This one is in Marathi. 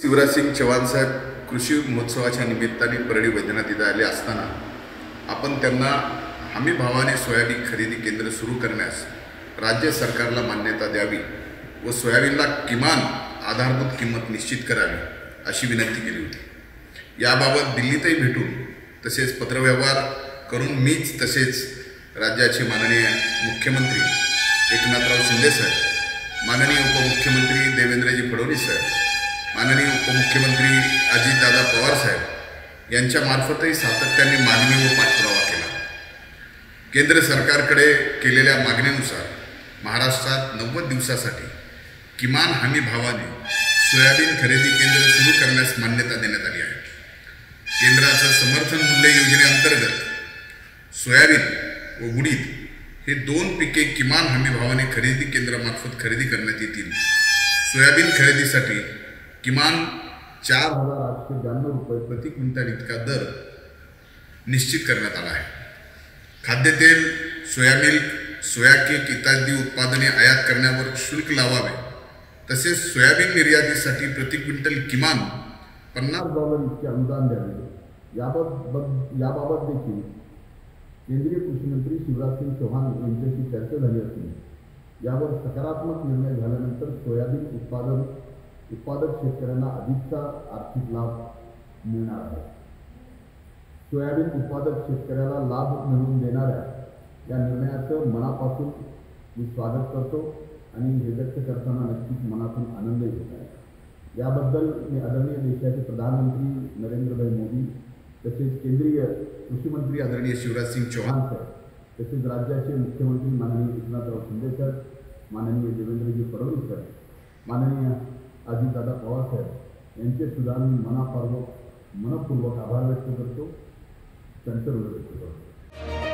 शिवराजसिंग चौहान साहेब कृषी महोत्सवाच्या निमित्ताने परळी वैद्यनाथ इथं आले असताना आपण त्यांना हमी भावाने सोयाबीन खरेदी केंद्र सुरू करण्यास राज्य सरकारला मान्यता द्यावी व सोयाबीनला किमान आधारभूत किंमत निश्चित करावी अशी विनंती केली होती। याबाबत दिल्लीतही भेटून तसेच पत्रव्यवहार करून मीच तसेच राज्याचे माननीय मुख्यमंत्री एकनाथराव शिंदे साहेब, माननीय उपमुख्यमंत्री देवेंद्रजी फडणवीस साहेब, माननीय उपमुख्यमंत्री अजितदादा पवार साहेब यांच्यामार्फतही सातत्याने मागणी व पाठपुरावा केला। केंद्र सरकारकडे केलेल्या मागणीनुसार महाराष्ट्रात 90 दिवसासाठी किमान हमी भावाने सोयाबीन खरेदी केंद्र सुरू करण्यास मान्यता देण्यात आली आहे। केंद्राच्या समर्थन मूल्य योजनेअंतर्गत सोयाबीन व उडीद हे दोन पिके किमान हमी भावाने खरेदी केंद्रामार्फत खरेदी करण्यात येतील। सोयाबीन खरेदीसाठी किमान 4,892 रुपये प्रति क्विंटल इतका दर निश्चित करण्यात आला आहे। खाद्यतेल, सोयाबीन, सोया केक इत्यादी उत्पादने आयात करण्यावर शुल्क लावावे तसेच सोयाबीन निर्यातीसाठी प्रति क्विंटल किमान $50 इतके अनुदान द्यावे याबाबत देखील केंद्रीय कृषी मंत्री शिवराजसिंग चौहान यांच्याशी चर्चा झाली असून यावर सकारात्मक निर्णय झाल्यानंतर सोयाबीन उत्पादक शेतकऱ्यांना अधिकचा आर्थिक लाभ मिळणार आहे। सोयाबीन उत्पादक शेतकऱ्याला लाभ मिळवून देणाऱ्या या निर्णयाचं मनापासून मी स्वागत करतो आणि हे व्यक्त करताना नक्कीच मनातून आनंदही होत आहे। याबद्दल मी आदरणीय देशाचे प्रधानमंत्री नरेंद्रभाई मोदी तसेच केंद्रीय कृषी मंत्री आदरणीय शिवराजसिंग चौहान साहेब तसेच राज्याचे मुख्यमंत्री माननीय एकनाथराव शिंदे साहेब, माननीय देवेंद्रजी फडणवीस साहेब, माननीय अजितदादा पवार साहेब यांचे सुद्धा मी मनपूर्वक आभार व्यक्त करतो, त्यांचं ऋण व्यक्त करतो।